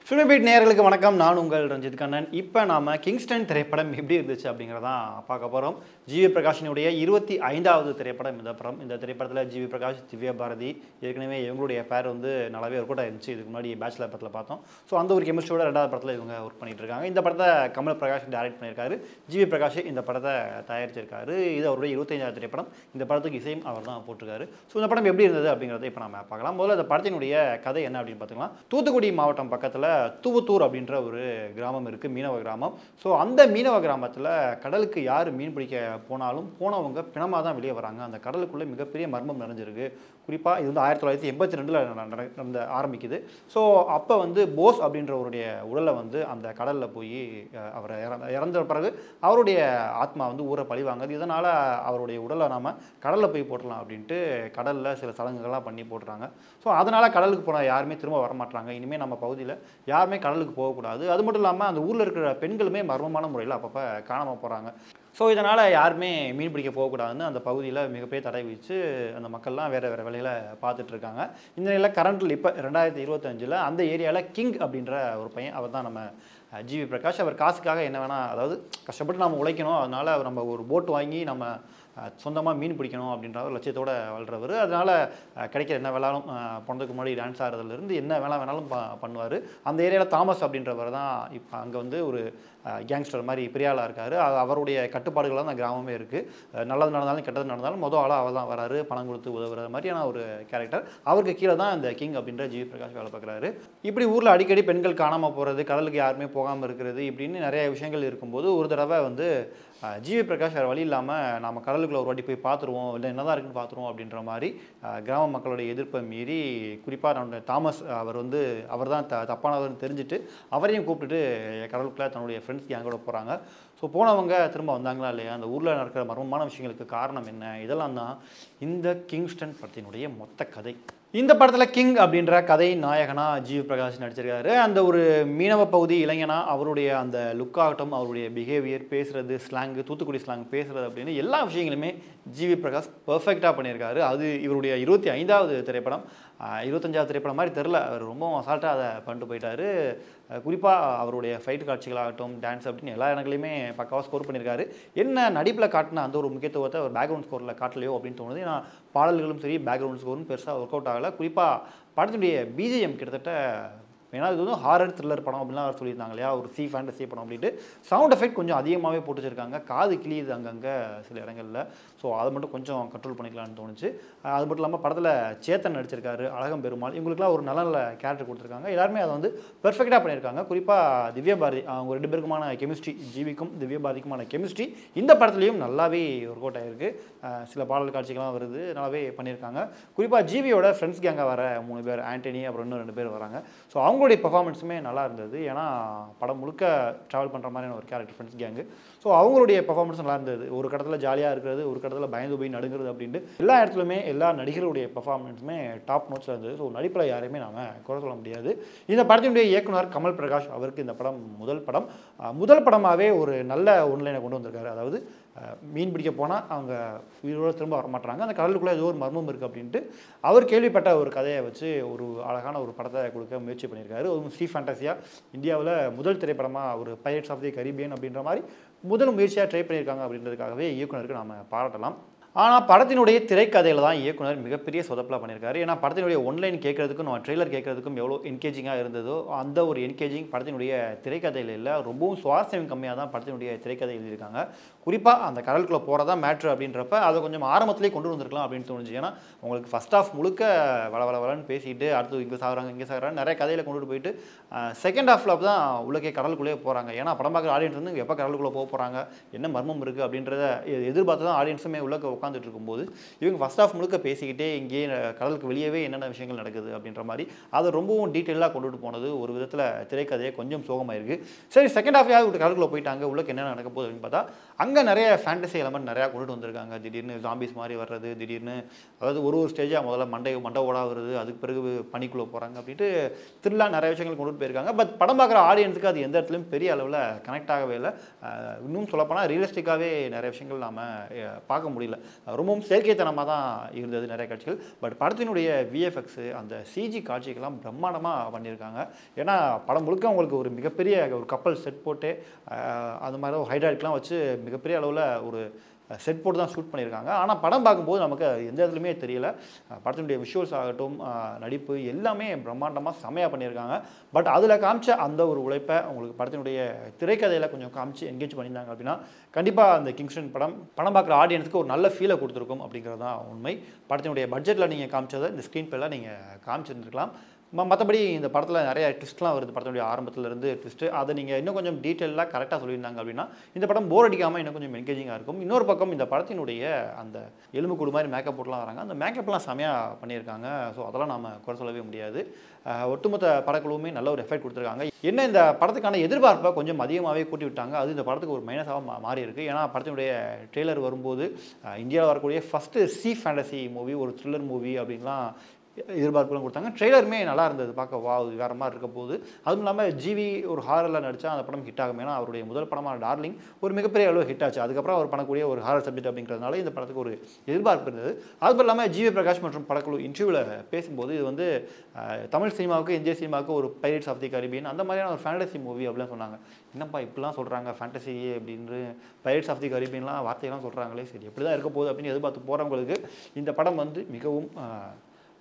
Film beat நேயர்களுக்கு வணக்கம். நான் உங்கள் ரஞ்சித் கண்ணன். இப்போ நாம கிங்ஸ்டன் திரைப்படம் எப்படி இருந்துச்சு அப்படிங்கிறதான் பார்க்க போகிறோம். ஜிவி பிரகாஷினுடைய 25வது திரைப்படம் இந்த படம். இந்த திரைப்படத்தில் ஜிவி பிரகாஷ், திவ்யா பாரதி ஏற்கனவே இவங்களுடைய பேர் வந்து நல்லாவே ஒர்க் அவுட் ஆயிருந்துச்சு. இதுக்கு முன்னாடி பேச்சுலர் படத்தில் பார்த்தோம். ஸோ அந்த ஒரு கெமிஸ்ட்ரியோட 2வது படத்தில் இவங்க ஒர்க் பண்ணிட்டு இருக்காங்க. இந்த படத்தை கமல் பிரகாஷ் டைரக்ட் பண்ணியிருக்காரு. ஜிவி பிரகாஷ் இந்த படத்தை தயாரிச்சிருக்காரு. இது அவருடைய 25வது திரைப்படம். இந்த படத்துக்கு இசையும் அவர் தான் போட்டிருக்காரு. ஸோ இந்த படம் எப்படி இருந்தது அப்படிங்கிறத இப்போ நம்ம பார்க்கலாம். முதல்ல இந்த படத்தினுடைய கதை என்ன அப்படின்னு பார்த்துக்கலாம். தூத்துக்குடி மாவட்டம் பக்கத்தில் தூவத்தூர் அப்படின்ற ஒரு கிராமம் இருக்குது, மீனவ கிராமம். ஸோ அந்த மீனவ கிராமத்தில் கடலுக்கு யார் மீன் பிடிக்க போனாலும் போனவங்க பிணமாக தான் வெளியே வராங்க. அந்த கடலுக்குள்ளே மிகப்பெரிய மர்மம் நிறைஞ்சிருக்கு. குறிப்பாக இது வந்து 1982 ஆரம்பிக்குது. ஸோ அப்போ வந்து போஸ் அப்படின்றவருடைய உடலை வந்து அந்த கடலில் போய் அவரை இறந்த பிறகு அவருடைய ஆத்மா வந்து ஊரை பழி வாங்குது. இதனால் அவருடைய உடலை நாம் கடலில் போய் போட்டுடலாம் அப்படின்ட்டு கடலில் சில சடங்குகள்லாம் பண்ணி போட்டுறாங்க. ஸோ அதனால் கடலுக்கு போனால் யாருமே திரும்ப வரமாட்டாங்க. இனிமேல் நம்ம பகுதியில் யாருமே கடலுக்கு போகக்கூடாது. அது மட்டும் இல்லாமல் அந்த ஊரில் இருக்கிற பெண்களுமே மர்மமான முறையில் அப்பப்போ காணாமல் போகிறாங்க. ஸோ இதனால் யாருமே மீன் பிடிக்க போகக்கூடாதுன்னு அந்த பகுதியில் மிகப்பெரிய தடை விதித்து அந்த மக்கள்லாம் வேறு வேறு வேலையில் பார்த்துட்ருக்காங்க. இந்த நிலையில் கரண்ட்டில் இப்போ 2025 அந்த ஏரியாவில் கிங் அப்படின்ற ஒரு பையன், அவர் தான் நம்ம ஜிவி பிரகாஷ். அவர் காசுக்காக என்ன வேணால், அதாவது கஷ்டப்பட்டு நம்ம உழைக்கணும், அதனால் நம்ம ஒரு போட் வாங்கி நம்ம சொந்தமாக மீன் பிடிக்கணும் அப்படின்ற ஒரு லட்சியத்தோடு வாழ்கிறவர். அதனால் கிடைக்கிற என்ன வேணாலும் போனதுக்கு முன்னாடி டான்ஸ் ஆடுறதுலேருந்து என்ன வேணாலும் பண்ணுவார். அந்த ஏரியாவில் தாமஸ் அப்படின்றவர் தான் இப்போ அங்கே வந்து ஒரு கேங்ஸ்டர் மாதிரி பெரிய ஆளாக இருக்கார். அவருடைய கட்டுப்பாடுகள் தான் அந்த கிராமமே இருக்குது. நல்லது நடந்தாலும் கெட்டது நடந்தாலும் மொதல் ஆளாக அவர் தான் வராரு, பணம் கொடுத்து உதவுற மாதிரியான ஒரு கேரக்டர். அவருக்கு கீழே தான் இந்த கிங் அப்படின்ற ஜிவி பிரகாஷ் வேலை பார்க்குறாரு. இப்படி ஊரில் அடிக்கடி பெண்கள் காணாமல் போகிறது, கடலுக்கு யாருமே போகாமல் இருக்கிறது, இப்படின்னு நிறைய விஷயங்கள் இருக்கும்போது ஒரு தடவை வந்து ஜிவி பிரகாஷ் வேறு வழி இல்லாமல் நம்ம கடலுக்குள்ள ஒரு வாட்டி போய் பார்த்துருவோம், இல்லை என்னதான் இருக்குன்னு பார்த்துருவோம் அப்படின்ற மாதிரி கிராம மக்களுடைய எதிர்ப்பை மீறி, குறிப்பாக நம்மளுடைய தாமஸ் அவர் தான் தப்பானவர்னு தெரிஞ்சுட்டு அவரையும் கூப்பிட்டுட்டு கடலுக்குள்ளே தன்னுடைய ஃப்ரெண்ட்ஸ் கேங்கோட போகிறாங்க. ஸோ போனவங்க திரும்ப வந்தாங்களா இல்லையா, அந்த ஊரில் நடக்கிற மர்மமான விஷயங்களுக்கு காரணம் என்ன, இதெல்லாம் தான் இந்த கிங்ஸ்டன் படத்தினுடைய மொத்த கதை. இந்த படத்தில் கிங் அப்படின்ற கதை நாயகனாக ஜிவி பிரகாஷ் நடிச்சிருக்காரு. அந்த ஒரு மீனவ பகுதி இளைஞனா அவருடைய அந்த லுக் ஆகட்டும், அவருடைய பிஹேவியர், பேசுகிறது, ஸ்லாங்கு, தூத்துக்குடி ஸ்லாங் பேசுகிறது அப்படின்னு எல்லா விஷயங்களுமே ஜிவி பிரகாஷ் பர்ஃபெக்டாக பண்ணியிருக்காரு. அது இவருடைய 25வது திரைப்படம். 25வது திரைப்படம் மாதிரி தெரில, அவர் ரொம்ப அசால்ட்டாக அதை பண்ணிட்டு போயிட்டார். குறிப்பாக அவருடைய ஃபைட் காட்சிகளாகட்டும், டான்ஸ் அப்படின்னு எல்லா இடங்களையுமே பக்காவாக ஸ்கோர் பண்ணியிருக்காரு. என்ன நடிப்பில் காட்டின அந்த ஒரு முக்கியத்துவத்தை அவர் பேக்ரவுண்ட் ஸ்கோரில் காட்டலையோ அப்படின்னு தோணுது. ஏன்னா பாடல்களும் சரி, பேக்ரவுண்ட் ஸ்கோரும் பெருசாக ஒர்க் அவுட் ஆகலை. குறிப்பாக படத்தினுடைய பிஜிஎம் கிட்டத்தட்ட, ஏன்னா இது வந்து ஹாரர் த்ரில்லர் படம் அப்படின்லாம் அவர் சொல்லியிருந்தாங்க இல்லையா, ஒரு சி ஃபேண்டசி படம் அப்படின்ட்டு சவுண்ட் எஃபெக்ட் கொஞ்சம் அதிகமாகவே போட்டு வச்சிருக்காங்க. காது கிளியுது அங்கங்கே சில இடங்களில். ஸோ அதை மட்டும் கொஞ்சம் கண்ட்ரோல் பண்ணிக்கலாம்னு தோணுச்சு. அது மட்டும் இல்லாமல் படத்தில் சேத்தன் நடிச்சிருக்காரு, அழகம் பெருமாள், இவங்களுக்குலாம் ஒரு நல்ல நல்ல கேரக்டர் கொடுத்துருக்காங்க. எல்லாருமே அதை வந்து பெர்ஃபெக்டாக பண்ணியிருக்காங்க. குறிப்பாக திவ்யா பாரதி, அவங்க 2 பேருக்குமான கெமிஸ்ட்ரி, ஜிவிக்கும் திவ்யா பாரதிக்குமான கெமிஸ்ட்ரி இந்த படத்துலையும் நல்லாவே ஒர்க் அவுட் ஆகிருக்கு. சில பாடல் காட்சிகள்லாம் வருது, நல்லாவே பண்ணியிருக்காங்க. குறிப்பாக ஜிவியோட ஃப்ரெண்ட்ஸ் கேங்காக வர 3 பேர், ஆண்டனி, அப்புறம் இன்னும் 2 பேர் வராங்க. ஸோ அவங்களுடைய பெர்ஃபார்மன்ஸுமே நல்லா இருந்தது. ஏன்னா படம் முழுக்க ட்ராவல் பண்ணுற மாதிரியான ஒரு கேரக்டர் ஃப்ரெண்ட்ஸ் கேங்கு. ஸோ அவங்களுடைய பெர்ஃபார்மன்ஸ் நல்லா இருந்தது. ஒரு கடத்தில் ஜாலியாக இருக்கிறது, ஒரு கடத்தில் பயந்து போய் நடுங்கிறது அப்படின்ட்டு எல்லா இடத்துலையுமே எல்லா நடிகர்களுடைய பெர்ஃபார்மன்ஸுமே டாப் நோட்ஸில் இருந்தது. ஸோ நடிப்பில் யாரையுமே நாம் குறை சொல்ல முடியாது. இந்த படத்தினுடைய இயக்குனர் கமல் பிரகாஷ், அவருக்கு இந்த படம் முதல் படமாகவே ஒரு நல்ல ஒன்லைனை கொண்டு வந்திருக்காரு. அதாவது மீன் பிடிக்க போனால் அவங்க உயிரோடு திரும்ப வரமாட்டாங்க, அந்த கடலுக்குள்ளே ஏதோ ஒரு மர்மம் இருக்குது அப்படின்ட்டு அவர் கேள்விப்பட்ட ஒரு கதையை வச்சு ஒரு அழகான ஒரு படத்தை கொடுக்க முயற்சி பண்ணியிருக்காரு. ஒரு சி ஃபேண்டஸியாக இந்தியாவில் முதல் திரைப்படமாக ஒரு பைரட்ஸ் ஆஃப் தி கரீபியன் அப்படின்ற மாதிரி முதல் முயற்சியாக ட்ரை பண்ணியிருக்காங்க அப்படின்றதுக்காகவே இயக்குனருக்கு நாம் பாராட்டலாம். ஆனால் படத்தினுடைய திரைக்கதையில் தான் இயக்குனர் மிகப்பெரிய சொதப்பலாக பண்ணியிருக்காரு. ஏன்னா படத்தினுடைய ஒன்லைன் கேட்குறதுக்கும் நம்ம ட்ரெய்லர் கேட்குறதுக்கும் எவ்வளோ என்கேஜிங்காக இருந்ததோ அந்த ஒரு என்கேஜிங் படத்தினுடைய திரைக்கதையில் இல்லை. ரொம்பவும் சுவாரஸ்யம் கம்மியாக தான் படத்தினுடைய திரைக்கதை எழுதியிருக்காங்க. குறிப்பாக அந்த கடலுக்குள்ளே போகிறதா மேட்ரு அப்படின்றப்ப அதை கொஞ்சம் ஆரம்பத்திலே கொண்டு வந்திருக்கலாம் அப்படின்னு தோணுச்சு. ஏன்னா உங்களுக்கு ஃபஸ்ட் ஆஃப் முழுக்க வளவளன்னு பேசிட்டு அடுத்து இங்கே சாகுறாங்க நிறைய கதையில் கொண்டுட்டு போயிட்டு செகண்ட் ஹாஃபில் தான் உள்ளே கடலுக்குள்ளே போகிறாங்க. ஏன்னா படம் பார்க்குற ஆடியன்ஸ் வந்து எப்போ கடலுக்குள்ளே போக போகிறாங்க, என்ன மர்மம் இருக்குது அப்படின்றத எதிர்பார்த்து தான் ஆடியன்ஸுமே உள்ள உட்காந்துட்டு இருக்கும்போது இவங்க ஃபர்ஸ்ட் ஆஃப் முழுக்க பேசிக்கிட்டே இங்கே கடலுக்கு வெளியவே என்னென்ன விஷயங்கள் நடக்குது அப்படின்ற மாதிரி அதை ரொம்பவும் டீட்டெயிலாக கொண்டுட்டு போனது ஒரு விதத்தில் திரைக்கதையை கொஞ்சம் சோகமாயிருக்கு. சரி, செகண்ட் ஹாஃப் கடலுக்குள்ளே போயிட்டாங்க, உள்ளக்கு என்ன நடக்க போகுது அப்படின்னு பார்த்தா அங்கே நிறைய ஃபேண்டசி எலமெண்ட் நிறையா கொண்டுட்டு வந்திருக்காங்க. திடீர்னு ஜாம்பிஸ் மாதிரி வர்றது, திடீர்னு அதாவது ஒரு ஸ்டேஜாக முதல்ல மண்டை ஓடா வருது, அதுக்கு பிறகு பனிக்குள்ளே போகிறாங்க அப்படின்ட்டு த்ரில்லாக நிறைய விஷயங்கள் கொண்டுட்டு போயிருக்காங்க. பட் படம் பார்க்குற ஆடியன்ஸுக்கு அது எந்த இடத்துலையும் பெரிய அளவில் கனெக்ட் ஆகவே இல்லை. இன்னும் சொல்லப்போனால் ரியலிஸ்டிக்காகவே நிறைய விஷயங்கள் நாம் பார்க்க முடியல. ரொம்பவும் செயற்கைத்தனமாக தான் இருந்தது நிறைய காட்சிகள். பட் படத்தினுடைய விஎஃப்எக்ஸு அந்த சிஜி காட்சிகள்லாம் பிரம்மாண்டமாக பண்ணியிருக்காங்க. ஏன்னா படம் முழுக்க உங்களுக்கு ஒரு மிகப்பெரிய ஒரு கப்பல் செட் போட்டு அந்த மாதிரி ஒரு ஹைட்ராலிக்லாம் வச்சு மிகப்பெரிய அளவில் ஒரு செட் போட்டு தான் ஷூட் பண்ணியிருக்காங்க. ஆனால் படம் பார்க்கும்போது நமக்கு எந்த இடத்துலையுமே தெரியல. படத்தினுடைய விஷுவல்ஸ் ஆகட்டும், நடிப்பு எல்லாமே பிரம்மாண்டமாக செமையாக பண்ணியிருக்காங்க. பட் அதில் காமிச்ச அந்த ஒரு உழைப்பை உங்களுக்கு படத்தினுடைய திரைக்கதையில் கொஞ்சம் காமிச்சு என்கேஜ் பண்ணியிருந்தாங்க அப்படின்னா கண்டிப்பாக அந்த கிங்ஸ்டன் படம் பார்க்குற ஆடியன்ஸுக்கு ஒரு நல்ல ஃபீலை கொடுத்துருக்கும் அப்படிங்கிறது தான் உண்மை. படத்தினுடைய பட்ஜெட்டில் நீங்கள் காமிச்சதை இந்த ஸ்க்ரீன் பிளேல நீங்கள் காமிச்சிருந்துருக்கலாம். மற்றபடி இந்த படத்தில் நிறைய ட்விஸ்ட்லாம் வருது. படத்தினுடைய ஆரம்பத்திலேருந்து ட்விஸ்ட்டு அதை நீங்கள் இன்னும் கொஞ்சம் டீட்டெயிலாக கரெக்டாக சொல்லியிருந்தாங்க அப்படின்னா இந்த படம் போர் அடிக்காமல் இன்னும் கொஞ்சம் என்கேஜிங்காக இருக்கும். இன்னொரு பக்கம் இந்த படத்தினுடைய அந்த எலும்புக்கூடு மாதிரி மேக்கப் போட்டுலாம் வராங்க. அந்த மேக்கப்லாம் செமையாக பண்ணியிருக்காங்க. ஸோ அதெல்லாம் நாம் குறை சொல்லவே முடியாது. ஒட்டுமொத்த படக்குழுவுமே நல்ல ஒரு எஃபெக்ட் கொடுத்துருக்காங்க. என்ன இந்த படத்துக்கான எதிர்பார்ப்பை கொஞ்சம் அதிகமாகவே கூட்டி விட்டாங்க. அது இந்த படத்துக்கு ஒரு மைனஸாக மாறி இருக்குது. ஏன்னா படத்தினுடைய ட்ரெய்லர் வரும்போது இந்தியாவில் வரக்கூடிய ஃபஸ்ட்டு சி ஃபேண்டசி மூவி, ஒரு த்ரில்லர் மூவி அப்படின்லாம் எதிர்பார்ப்புலாம் கொடுத்தாங்க. ட்ரெய்லருமே நல்லா இருந்தது. பார்க்க வேறு மாதிரி இருக்க போது. அதுவும் இல்லாமல் ஜிவி ஒரு ஹாரரில் நடித்தா அந்த படம் ஹிட் ஆகும். ஏன்னா அவருடைய முதல் படமான டார்லிங் ஒரு மிகப்பெரிய அளவு ஹிட் ஆச்சு. அதுக்கப்புறம் அவர் பண்ணக்கூடிய ஒரு ஹாரர் சப்ஜெக்ட் அப்படிங்கிறதுனால இந்த படத்துக்கு ஒரு எதிர்பார்ப்பு இருந்தது. அதுவும் இல்லாமல் ஜிவி பிரகாஷ் மற்றும் படக்குழு இன்டர்வியூவில் பேசும்போது இது வந்து தமிழ் சினிமாவுக்கு இந்திய சினிமாவுக்கு ஒரு பைரேட்ஸ் ஆஃப் தி கரீபியன் அந்த மாதிரியான ஒரு ஃபேண்டசி மூவி அப்படிலாம் சொன்னாங்க. என்னப்பா இப்படிலாம் சொல்கிறாங்க ஃபேண்டசி அப்படின்னு பைரேட்ஸ் ஆஃப் தி கரீபியன்லாம் வார்த்தையெல்லாம் சொல்கிறாங்களே, சரி எப்படி தான் இருக்க போகுது அப்படின்னு எதிர்பார்த்து போகிறவங்களுக்கு இந்த படம் வந்து மிகவும்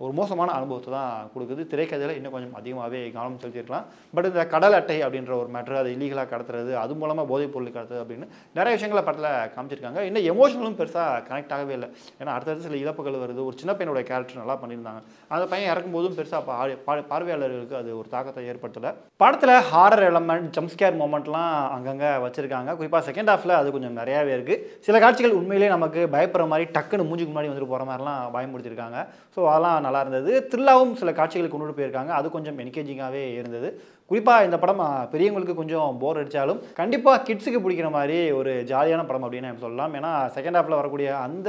ஒரு மோசமான அனுபவத்தை தான் கொடுக்குது. திரைக்கதையில் இன்னும் கொஞ்சம் அதிகமாகவே கவனம் செலுத்தியிருக்கலாம். பட் இந்த கடல் அட்டை அப்படின்ற ஒரு மேட்ரு, அதை இல்லீகலாக கடத்துறது, அது மூலமாக போதைப் பொருள் கடத்துறது அப்படின்னு நிறைய விஷயங்களை படத்தில் காமிச்சிருக்காங்க. இன்னும் எமோஷனலும் பெருசாக கனெக்ட் ஆகவே இல்லை. ஏன்னா அடுத்தடுத்து சில இழப்புகள் வருது. ஒரு சின்ன பையனோட கேரக்டர் நல்லா பண்ணியிருந்தாங்க. அந்த பையன் இறக்கும்போதும் பெருசாக பார்வையாளர்களுக்கு அது ஒரு தாக்கத்தை ஏற்படுத்தலை. படத்தில் ஹாரர் எலமெண்ட், ஜம்ப்ஸ்கேர் மொமெண்ட்லாம் அங்கங்கே வச்சுருக்காங்க. குறிப்பாக செகண்ட் ஹாஃபில் அது கொஞ்சம் நிறையாவே இருக்குது. சில காட்சிகள் உண்மையிலே நமக்கு பயப்படுற மாதிரி டக்குன்னு மூஞ்சுக்கு முன்னாடி வந்துட்டு போகிற மாதிரிலாம் பயமுறுத்திருக்காங்க. ஸோ அதெல்லாம் நல்லா இருந்தது. த்ரில்லாவும் சில காட்சிகளுக்கு கொண்டு போயிருக்காங்க. அது கொஞ்சம் என்கேஜிங்காகவே இருந்தது. குறிப்பாக இந்த படம் பெரியவங்களுக்கு கொஞ்சம் போர் அடித்தாலும் கண்டிப்பாக கிட்ஸுக்கு பிடிக்கிற மாதிரி ஒரு ஜாலியான படம் அப்படின்னு சொல்லலாம். ஏன்னா செகண்ட் ஹாஃபில் வரக்கூடிய அந்த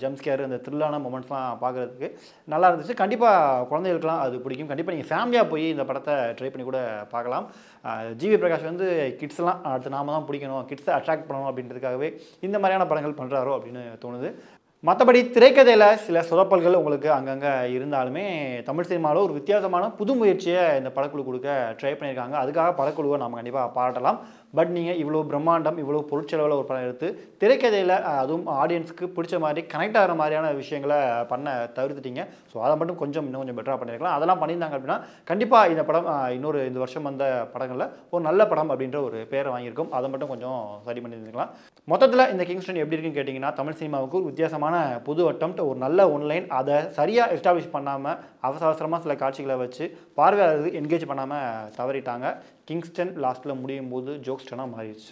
ஜம்ப்ஸ்கேர், அந்த த்ரில்லான மொமெண்ட்ஸ்லாம் பார்க்குறதுக்கு நல்லா இருந்துச்சு. கண்டிப்பாக குழந்தைகளுக்குலாம் அது பிடிக்கும். கண்டிப்பாக நீங்கள் ஃபேமிலியாக போய் இந்த படத்தை ட்ரை பண்ணி கூட பார்க்கலாம். ஜிவி பிரகாஷ் வந்து கிட்ஸ்லாம் அடுத்து நாம தான் பிடிக்கணும், கிட்ஸை அட்ராக்ட் பண்ணணும் அப்படின்றதுக்காகவே இந்த மாதிரியான படங்கள் பண்ணுறாரோ அப்படின்னு தோணுது. மற்றபடி திரைக்கதையில் சில சொதப்பல்கள் உங்களுக்கு அங்கங்கே இருந்தாலுமே தமிழ் சினிமாவில் ஒரு வித்தியாசமான புது முயற்சியை இந்த படக்குழு கொடுக்க ட்ரை பண்ணியிருக்காங்க. அதுக்காக படக்குழுவை நம்ம கண்டிப்பாக பாராட்டலாம். பட் நீங்கள் இவ்வளோ பிரம்மாண்டம், இவ்வளோ பொருட்செலவில் ஒரு படம் எடுத்து திரைக்கதையில் அதுவும் ஆடியன்ஸுக்கு பிடிச்ச மாதிரி கனெக்ட் ஆகிற மாதிரியான விஷயங்களை பண்ண தவிர்த்துட்டீங்க. ஸோ அதை மட்டும் இன்னும் கொஞ்சம் பெட்டராக பண்ணியிருக்கலாம். அதெல்லாம் பண்ணியிருந்தாங்க அப்படின்னா கண்டிப்பாக இந்த படம் இந்த வருஷம் வந்த படங்களில் ஒரு நல்ல படம் அப்படின்ற ஒரு பேரை வாங்கியிருக்கும். அதை மட்டும் கொஞ்சம் சரி பண்ணியிருந்துக்கலாம். மொத்தத்தில் இந்த கிங்ஸ்டன் எப்படி இருக்குன்னு கேட்டிங்கன்னா தமிழ் சினிமாவுக்கு ஒரு வித்தியாசமான புது அட்டம்ப்ட், ஒரு நல்ல ஒன்லைன், அதை சரியாக எஸ்டாப்ளிஷ் பண்ணாமல் அவசரமாக சில காட்சிகளை வச்சு பார்வையாளர்கள் என்கேஜ் பண்ணாமல் தவறிட்டாங்க. கிங்ஸ்டன் லாஸ்ட்டில் முடியும் போது ஜோக்ஸ்டனாக மாறிடுச்சு.